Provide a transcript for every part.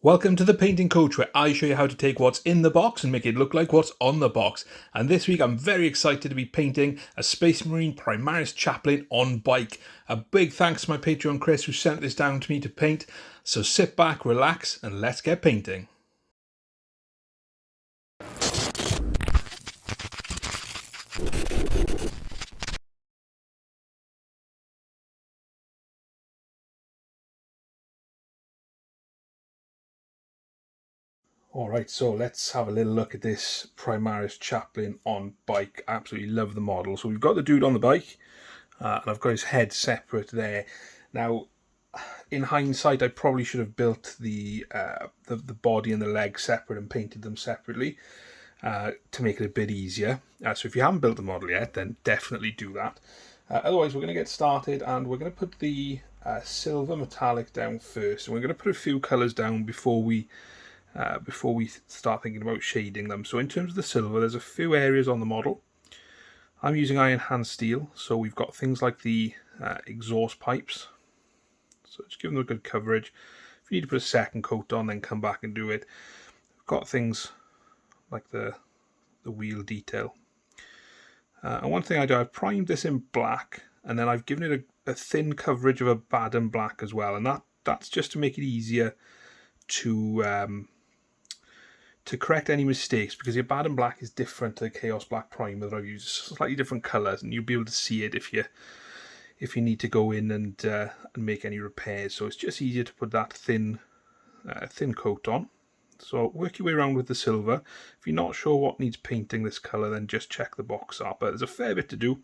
Welcome to the Painting Coach, where I show you how to take what's in the box and make it look like what's on the box. And this week I'm very excited to be painting a Space Marine Primaris Chaplain on bike. A big thanks to my Patreon Chris who sent this down to me to paint. So sit back, relax and let's get painting. Alright, so let's have a little look at this Primaris Chaplain on bike. I absolutely love the model. So we've got the dude on the bike, and I've got his head separate there. Now, in hindsight, I probably should have built the body and the legs separate and painted them separately to make it a bit easier. So if you haven't built the model yet, then definitely do that. Otherwise, we're going to get started, and we're going to put the silver metallic down first. And we're going to put a few colours down before we start thinking about shading them. So in terms of the silver, there's a few areas on the model. I'm using iron hand steel, so we've got things like the exhaust pipes. So just give them a good coverage. If you need to put a second coat on, then come back and do it. We've got things like the wheel detail. And one thing I do, I've primed this in black, and then I've given it a thin coverage of Abaddon Black as well, and that's just to make it easier to correct any mistakes, because the Abaddon Black is different to the Chaos Black primer that I've used. It's slightly different colours, and you'll be able to see it if you need to go in and make any repairs. So it's just easier to put that thin coat on. So work your way around with the silver. If you're not sure what needs painting this colour, then just check the box up. But there's a fair bit to do.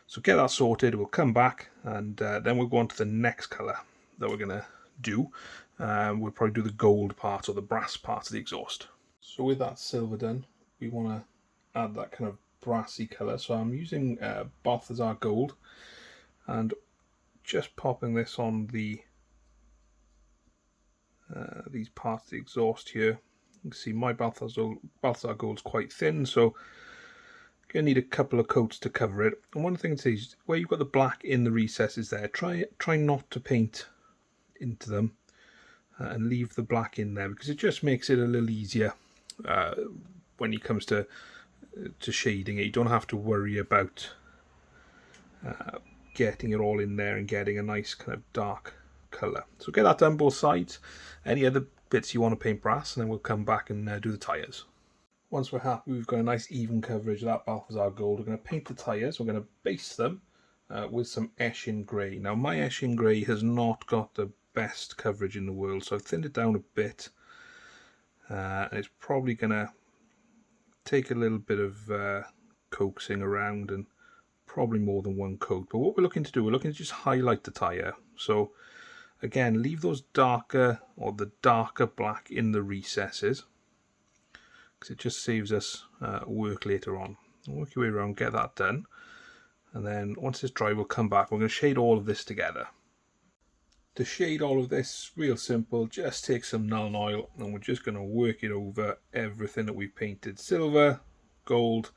So get that sorted. We'll come back, and then we'll go on to the next colour that we're going to do. We'll probably do the gold part or the brass part of the exhaust. So with that silver done, we want to add that kind of brassy colour. So I'm using Balthasar Gold, and just popping this on the these parts of the exhaust here. You can see my Balthasar Gold is quite thin, so you're going to need a couple of coats to cover it. And one thing to say is, where you've got the black in the recesses there, try not to paint into them and leave the black in there, because it just makes it a little easier when it comes to shading it. You don't have to worry about getting it all in there and getting a nice kind of dark colour. So get that done both sides. Any other bits you want to paint brass, and then we'll come back and do the tyres. Once we're happy we've got a nice even coverage of that Balthasar Gold, we're going to paint the tyres. We're going to base them with some Eshin Grey. Now my Eshin Grey has not got the best coverage in the world, so I've thinned it down a bit, and it's probably going to take a little bit of coaxing around, and probably more than one coat. But what we're looking to do, we're looking to just highlight the tyre. So again, leave those darker or the darker black in the recesses, because it just saves us work later on. Work your way around, get that done, and then once it's dry we'll come back. We're going to shade all of this together. To shade all of this, real simple, just take some Nuln Oil and we're just going to work it over everything that we've painted. Silver, gold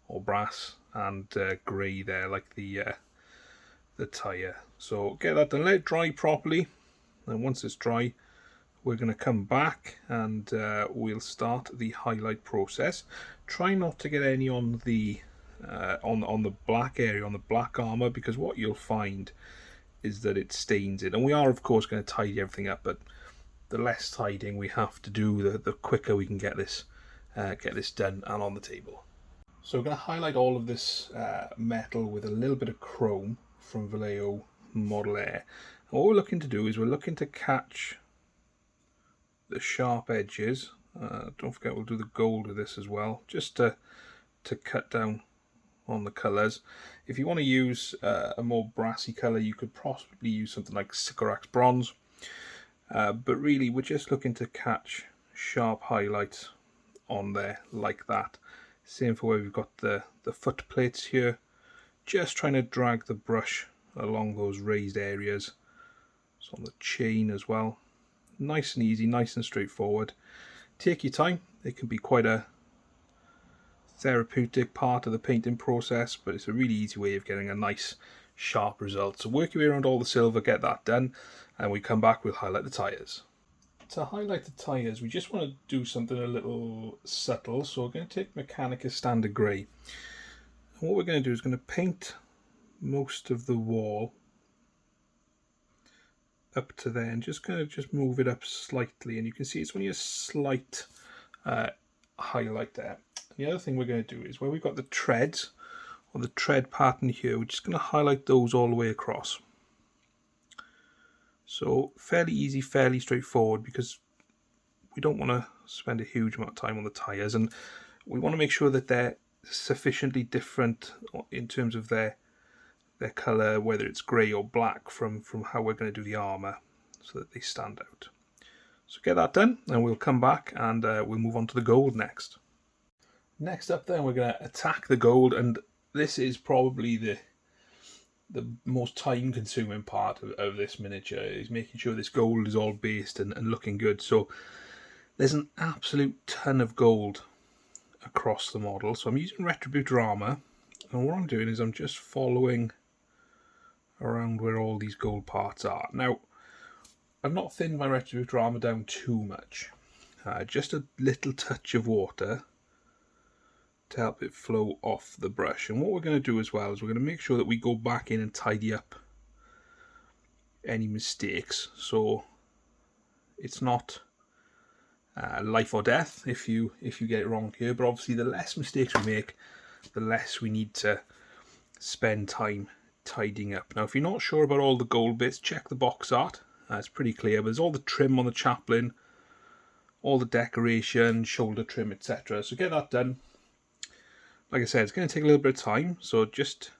or brass, and grey there, like the tyre. So get that done, let it dry properly, and once it's dry we're going to come back and we'll start the highlight process. Try not to get any on the on the black area, on the black armour, because what you'll find is that it stains it. And we are of course going to tidy everything up, but the less tidying we have to do, the quicker we can get this done and on the table. So we're going to highlight all of this metal with a little bit of chrome from Vallejo Model Air. And what we're looking to do is we're looking to catch the sharp edges. Don't forget we'll do the gold with this as well, just to cut down on the colours. If you want to use a more brassy colour, you could possibly use something like Sycorax Bronze, but really we're just looking to catch sharp highlights on there like that. Same for where we've got the foot plates here, just trying to drag the brush along those raised areas. So on the chain as well, nice and easy, nice and straightforward. Take your time, it can be quite a therapeutic part of the painting process, but it's a really easy way of getting a nice sharp result. So work your way around all the silver, get that done, and we come back, we'll highlight the tyres. To highlight the tyres, we just want to do something a little subtle, so we're going to take Mechanicus Standard Grey. And what we're going to do is going to paint most of the wall up to there, and just going to move it up slightly, and you can see it's only a slight highlight there. And the other thing we're going to do is where we've got the treads, or the tread pattern here, we're just going to highlight those all the way across. So fairly easy, fairly straightforward, because we don't want to spend a huge amount of time on the tyres, and we want to make sure that they're sufficiently different in terms of their colour, whether it's grey or black, from how we're going to do the armour, so that they stand out. So get that done, and we'll come back and we'll move on to the gold next. Next up then, we're going to attack the gold, and this is probably the most time consuming part of this miniature, is making sure this gold is all based and looking good. So there's an absolute ton of gold across the model. So I'm using Retributor Armour, and what I'm doing is I'm just following around where all these gold parts are. Now, I've not thinned my Retributor Armour down too much, just a little touch of water to help it flow off the brush. And what we're going to do as well is we're going to make sure that we go back in and tidy up any mistakes, so it's not life or death if you get it wrong here. But obviously the less mistakes we make, the less we need to spend time tidying up. Now, if you're not sure about all the gold bits, check the box art. It's pretty clear, but there's all the trim on the chaplain, all the decoration, shoulder trim, etc. So get that done. Like I said, it's going to take a little bit of time, so just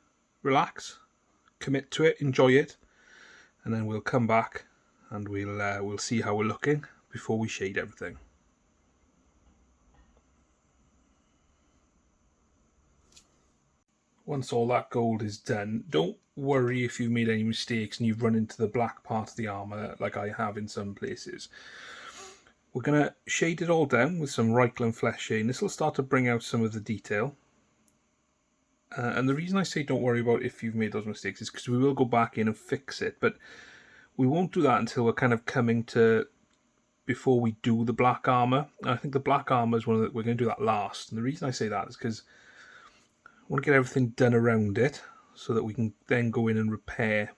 relax, commit to it, enjoy it, and then we'll come back and we'll see how we're looking before we shade everything. Once all that gold is done, don't worry if you've made any mistakes and you've run into the black part of the armour like I have in some places. We're going to shade it all down with some Rakarth Flesh shade, and this will start to bring out some of the detail. And the reason I say don't worry about if you've made those mistakes is because we will go back in and fix it, but we won't do that until we're kind of coming to before we do the black armour. And I think the black armour is we're going to do that last. And the reason I say that is because I want to get everything done around it so that we can then go in and repair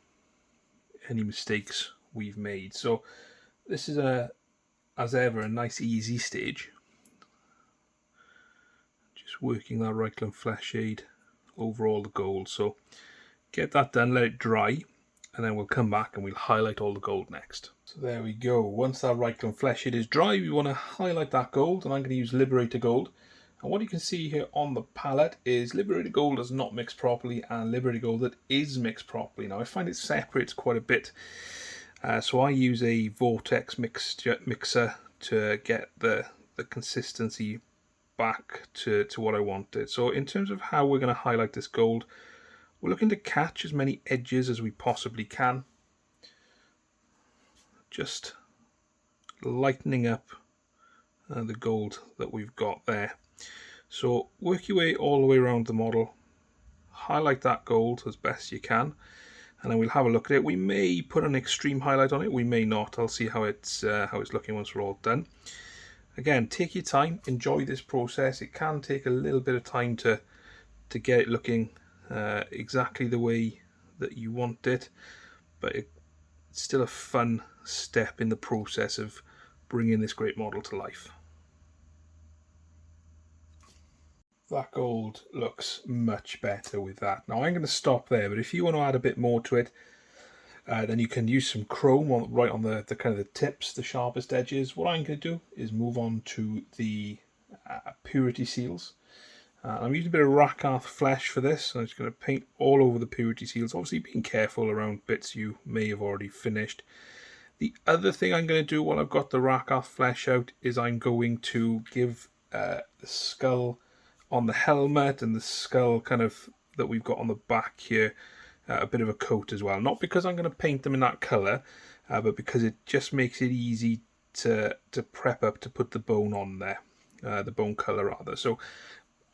any mistakes we've made. So this is as ever, a nice easy stage. Just working that Rakarth Flesh shade over all the gold. So get that done, let it dry, and then we'll come back and we'll highlight all the gold next. So there we go. Once that Rakarth Flesh shade is dry, we want to highlight that gold, and I'm going to use Liberator Gold. And what you can see here on the palette is Liberator Gold does not mix properly, and Liberator Gold that is mixed properly. Now I find it separates quite a bit, so I use a vortex mixer to get the consistency back to what I wanted. So in terms of how we're going to highlight this gold, we're looking to catch as many edges as we possibly can, just lightening up the gold that we've got there. So work your way all the way around the model, highlight that gold as best you can, and then we'll have a look at it. We may put an extreme highlight on it, we may not. I'll see how it's looking once we're all done. Again, take your time, enjoy this process. It can take a little bit of time to get it looking exactly the way that you want it, but it's still a fun step in the process of bringing this great model to life. That gold looks much better with that. Now I'm going to stop there, but if you want to add a bit more to it, then you can use some chrome right on the kind of the tips, the sharpest edges. What I'm going to do is move on to the purity seals. I'm using a bit of Rakarth Flesh for this, and I'm just going to paint all over the purity seals, obviously being careful around bits you may have already finished. The other thing I'm going to do while I've got the Rakarth Flesh out is I'm going to give the skull on the helmet and the skull kind of that we've got on the back here a bit of a coat as well. Not because I'm going to paint them in that colour, but because it just makes it easy to prep up to put the bone on there, the bone colour rather. So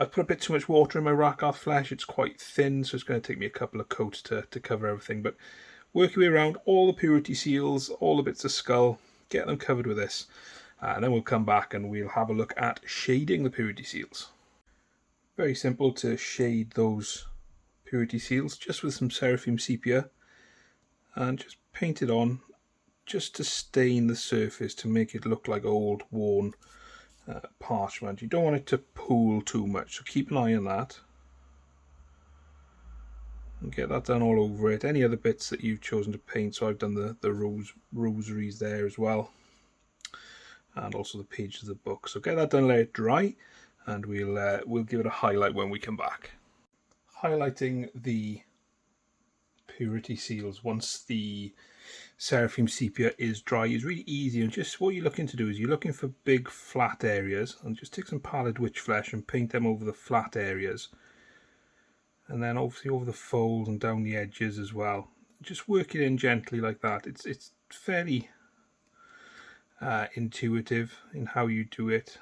I've put a bit too much water in my Rakarth Flesh. It's quite thin, so it's going to take me a couple of coats to cover everything. But work your way around all the purity seals, all the bits of skull, get them covered with this, and then we'll come back and we'll have a look at shading the purity seals. Very simple to shade those purity seals, just with some Seraphim Sepia, and just paint it on, just to stain the surface to make it look like old worn parchment. You don't want it to pool too much, so keep an eye on that. And get that done all over it. Any other bits that you've chosen to paint, so I've done the rosaries there as well, and also the pages of the book. So get that done, let it dry, and we'll give it a highlight when we come back. Highlighting the purity seals once the Seraphim Sepia is dry is really easy, and just what you're looking to do is you're looking for big flat areas, and just take some Pallid Witch Flesh and paint them over the flat areas, and then obviously over the fold and down the edges as well. Just work it in gently like that. It's fairly intuitive in how you do it.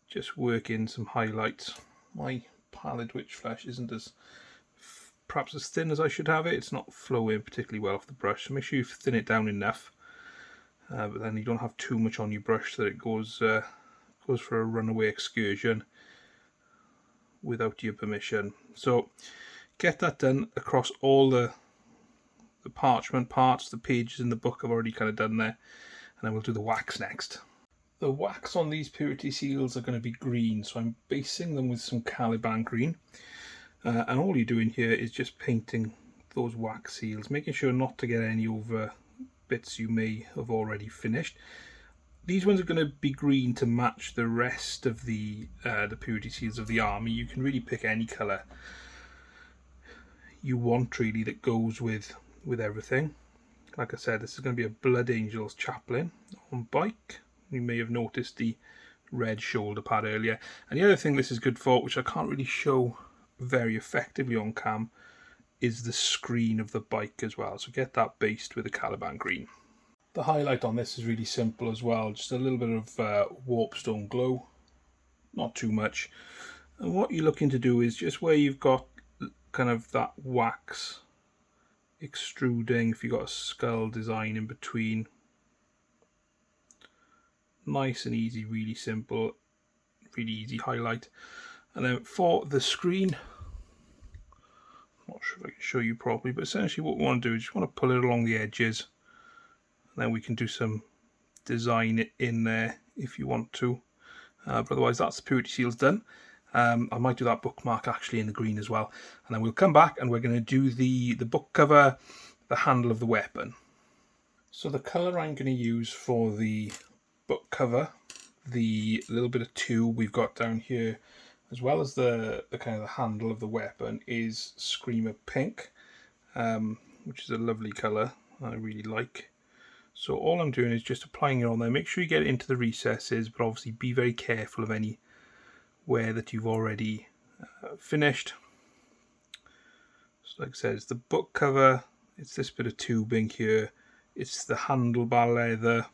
Just work in some highlights. My Pallid Witch Flesh isn't perhaps as thin as I should have it. It's not flowing particularly well off the brush, so make sure you thin it down enough, but then you don't have too much on your brush that it goes for a runaway excursion without your permission. So get that done across all the parchment parts. The pages in the book I've already kind of done there, and then we'll do the wax next. The wax on these purity seals are going to be green, so I'm basing them with some Caliban Green, and all you're doing here is just painting those wax seals, making sure not to get any over bits you may have already finished. These ones are going to be green to match the rest of the purity seals of the army. You can really pick any colour you want, really, that goes with everything. Like I said, this is going to be a Blood Angels Chaplain on bike. You may have noticed the red shoulder pad earlier. And the other thing this is good for, which I can't really show very effectively on cam, is the screen of the bike as well. So get that based with the Caliban Green. The highlight on this is really simple as well, just a little bit of Warpstone Glow, not too much. And what you're looking to do is just where you've got kind of that wax extruding, if you've got a skull design in between. Nice and easy, really simple, really easy highlight. And then for the screen, I'm not sure if I can show you properly, but essentially what we want to do is just want to pull it along the edges. Then we can do some design in there if you want to, but otherwise that's the purity seals done. I might do that bookmark actually in the green as well, and then we'll come back and we're going to do the book cover, the handle of the weapon. So the colour I'm going to use for the book cover, the little bit of tube we've got down here, as well as the kind of the handle of the weapon, is Screamer Pink, which is a lovely colour I really like. So all I'm doing is just applying it on there. Make sure you get it into the recesses, but obviously be very careful of any where that you've already finished. So like I said, it's the book cover, it's this bit of tubing here, it's the handlebar leather.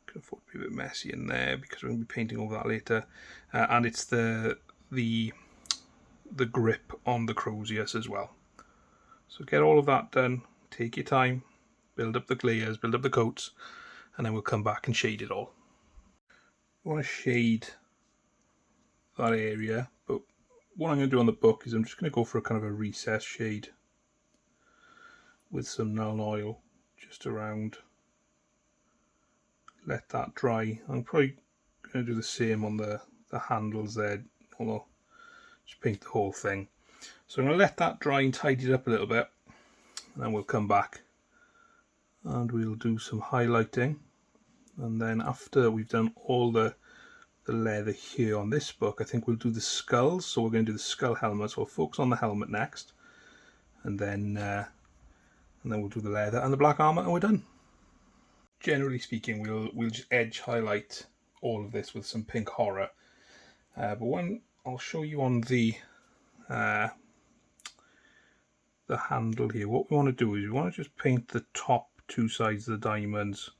Can afford to be a bit messy in there because we're going to be painting over that later, and it's the grip on the crozius as well. So get all of that done, take your time. Build up the layers, build up the coats, and then we'll come back and shade it all. We want to shade that area, but what I'm going to do on the book is I'm just going to go for a kind of a recess shade with some Nuln Oil just around. Let that dry. I'm probably going to do the same on the handles there, although just paint the whole thing. So I'm going to let that dry and tidy it up a little bit, and then we'll come back and we'll do some highlighting. And then after we've done all the leather here on this book, I think we'll do the skulls. So we're going to do the skull helmet, so we'll focus on the helmet next, and then we'll do the leather and the black armour, and we're done. Generally speaking, we'll just edge highlight all of this with some pink horror, but one I'll show you on the handle here. What we want to do is we want to just paint the top two sides of the diamonds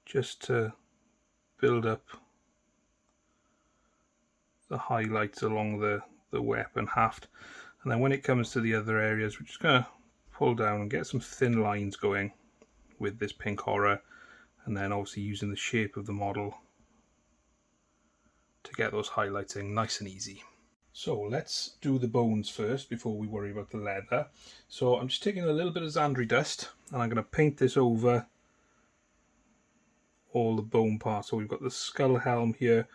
just to build up the highlights along the weapon haft, and then when it comes to the other areas we're just going to pull down and get some thin lines going with this pink horror, and then obviously using the shape of the model to get those highlights in nice and easy. So let's do the bones first before we worry about the leather. So I'm just taking a little bit of Zandri Dust and I'm going to paint this over all the bone parts. So we've got the skull helm here.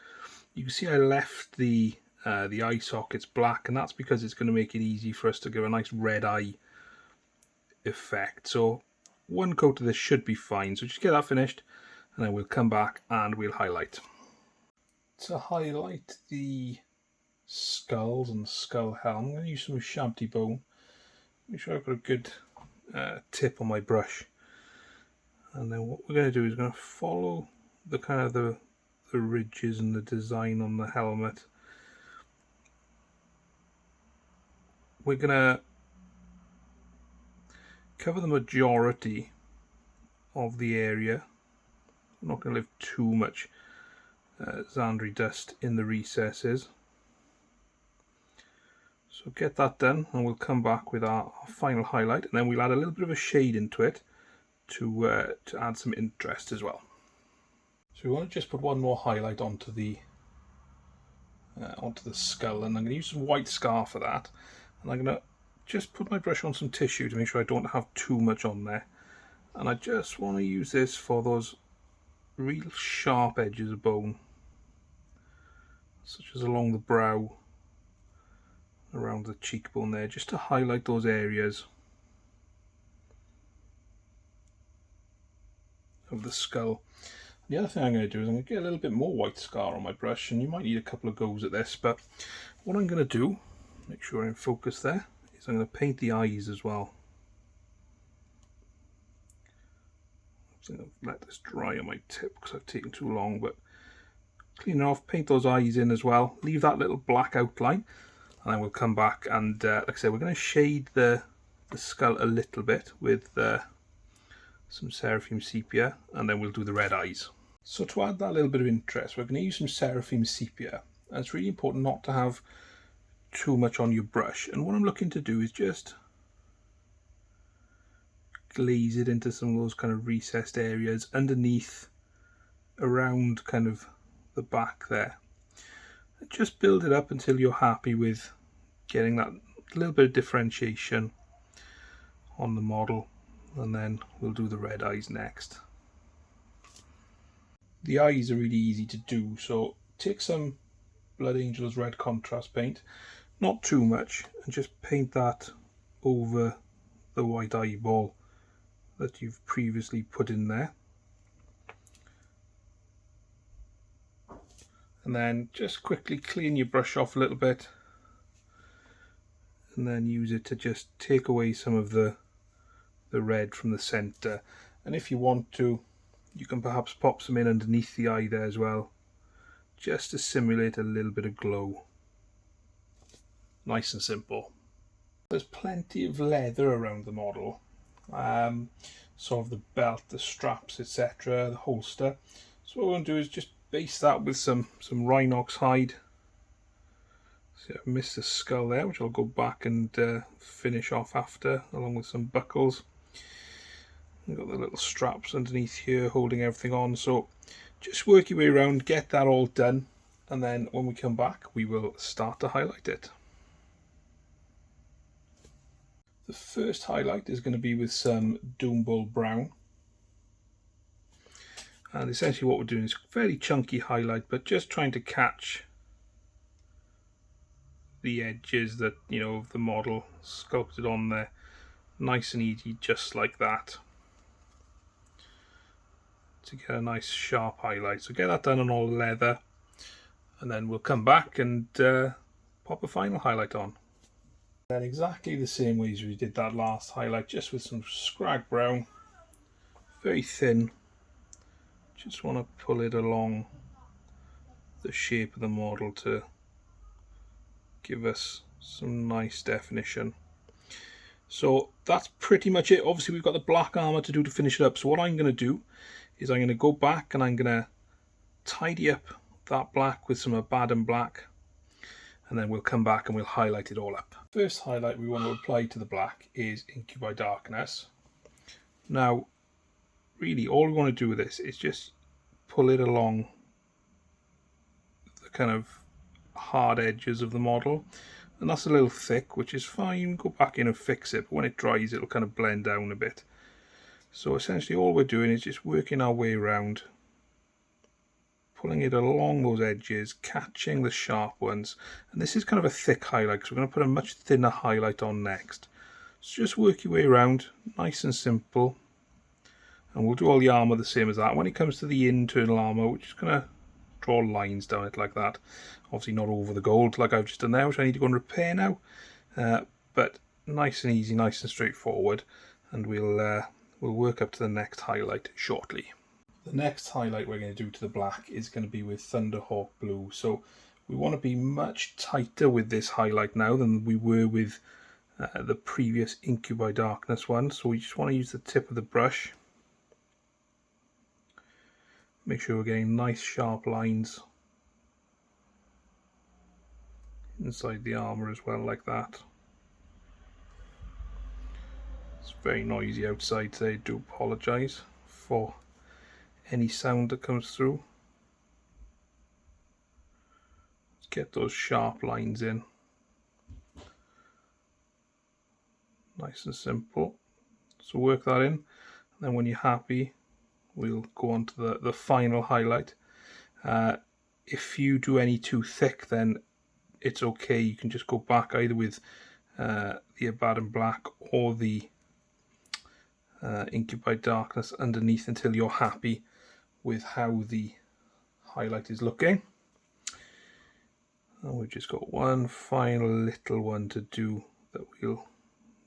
You can see I left the eye sockets black, and that's because it's going to make it easy for us to give a nice red eye effect. So one coat of this should be fine. So just get that finished and then we'll come back and we'll highlight. To highlight the skulls and skull helm, I'm going to use some Ushabti Bone. Make sure I've got a good tip on my brush. And then what we're going to do is going to follow the kind of the ridges and the design on the helmet. We're going to cover the majority of the area. I'm not going to leave too much Zandri Dust in the recesses. So get that done and we'll come back with our final highlight, and then we'll add a little bit of a shade into it to add some interest as well. So we want to just put one more highlight onto the skull, and I'm going to use some white scar for that, and I'm going to just put my brush on some tissue to make sure I don't have too much on there, and I just want to use this for those real sharp edges of bone, such as along the brow, around the cheekbone there, just to highlight those areas of the skull. The other thing I'm going to do is I'm going to get a little bit more white scar on my brush, and you might need a couple of goes at this, but what I'm going to do, make sure I'm in focus there, is I'm going to paint the eyes as well. I'm going to let this dry on my tip because I've taken too long, but clean it off, paint those eyes in as well, leave that little black outline, and then we'll come back and like I said, we're going to shade the skull a little bit with some Seraphim Sepia, and then we'll do the red eyes. So to add that little bit of interest, we're going to use some Seraphim Sepia, and it's really important not to have too much on your brush, and what I'm looking to do is just glaze it into some of those kind of recessed areas underneath, around kind of the back there. Just build it up until you're happy with getting that little bit of differentiation on the model, and then we'll do the red eyes next. The eyes are really easy to do, so take some Blood Angels red contrast paint, not too much, and just paint that over the white eyeball that you've previously put in there. And then just quickly clean your brush off a little bit, and then use it to just take away some of the red from the centre. And if you want to, you can perhaps pop some in underneath the eye there as well, just to simulate a little bit of glow. Nice and simple. There's plenty of leather around the model, sort of the belt, the straps, etc., the holster. So what we're going to do is just base that with some Rhinox Hide. See, I've missed the skull there, which I'll go back and finish off after, along with some buckles. We've got the little straps underneath here holding everything on, so just work your way around, get that all done, and then when we come back we will start to highlight it. The first highlight is going to be with some Doombull Brown. And essentially what we're doing is a fairly chunky highlight, but just trying to catch the edges that, you know, of the model sculpted on there. Nice and easy, just like that, to get a nice sharp highlight. So get that done on all leather, and then we'll come back and pop a final highlight on. Then exactly the same way as we did that last highlight, just with some Skrag Brown, very thin. Just want to pull it along the shape of the model to give us some nice definition. So that's pretty much it. Obviously we've got the black armour to do to finish it up. So what I'm going to do is I'm going to go back and I'm going to tidy up that black with some Abaddon Black, and then we'll come back and we'll highlight it all up. First highlight we want to apply to the black is Incubi Darkness. Now really all we want to do with this is just pull it along the kind of hard edges of the model, and that's a little thick, which is fine. Go back in and fix it, but when it dries it'll kind of blend down a bit. So essentially all we're doing is just working our way around, pulling it along those edges, catching the sharp ones. And this is kind of a thick highlight, so we're going to put a much thinner highlight on next. So just work your way around, nice and simple. And we'll do all the armour the same as that. When it comes to the internal armour, we're just going to draw lines down it like that. Obviously not over the gold like I've just done there, which I need to go and repair now. But nice and easy, nice and straightforward. And we'll work up to the next highlight shortly. The next highlight we're going to do to the black is going to be with Thunderhawk Blue. So we want to be much tighter with this highlight now than we were with the previous Incubi Darkness one. So we just want to use the tip of the brush. Make sure we're getting nice sharp lines inside the armour as well, like that. It's very noisy outside today. I do apologise for any sound that comes through. Let's get those sharp lines in. Nice and simple. So work that in, and then when you're happy, we'll go on to the final highlight. If you do any too thick, then it's okay. You can just go back either with the Abaddon Black or the Incubi Darkness underneath until you're happy with how the highlight is looking. And we've just got one final little one to do that we'll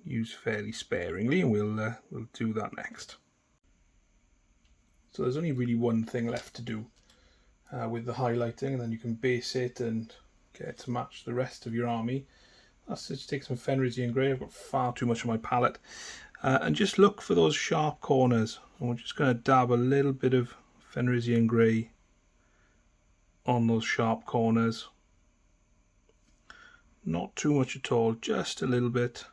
use fairly sparingly, and we'll do that next. So there's only really one thing left to do with the highlighting, and then you can base it and get it to match the rest of your army. That's just take some Fenrisian Grey. I've got far too much on my palette. And just look for those sharp corners. And we're just going to dab a little bit of Fenrisian Grey on those sharp corners. Not too much at all, just a little bit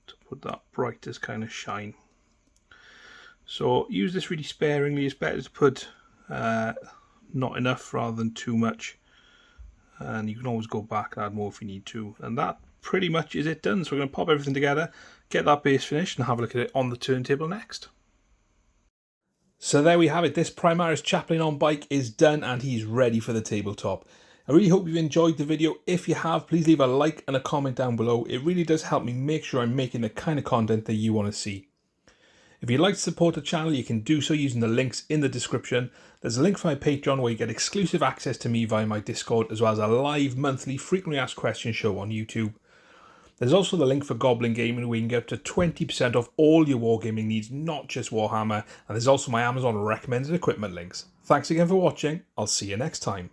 to put that brightest kind of shine. So use this really sparingly. It's better to put not enough rather than too much. And you can always go back and add more if you need to. And that pretty much is it done. So we're going to pop everything together, get that base finished, and have a look at it on the turntable next. So there we have it. This Primaris Chaplain on bike is done and he's ready for the tabletop. I really hope you've enjoyed the video. If you have, please leave a like and a comment down below. It really does help me make sure I'm making the kind of content that you want to see. If you'd like to support the channel, you can do so using the links in the description. There's a link for my Patreon where you get exclusive access to me via my Discord, as well as a live monthly frequently asked questions show on YouTube. There's also the link for Goblin Gaming where you can get up to 20% off all your wargaming needs, not just Warhammer. And there's also my Amazon recommended equipment links. Thanks again for watching. I'll see you next time.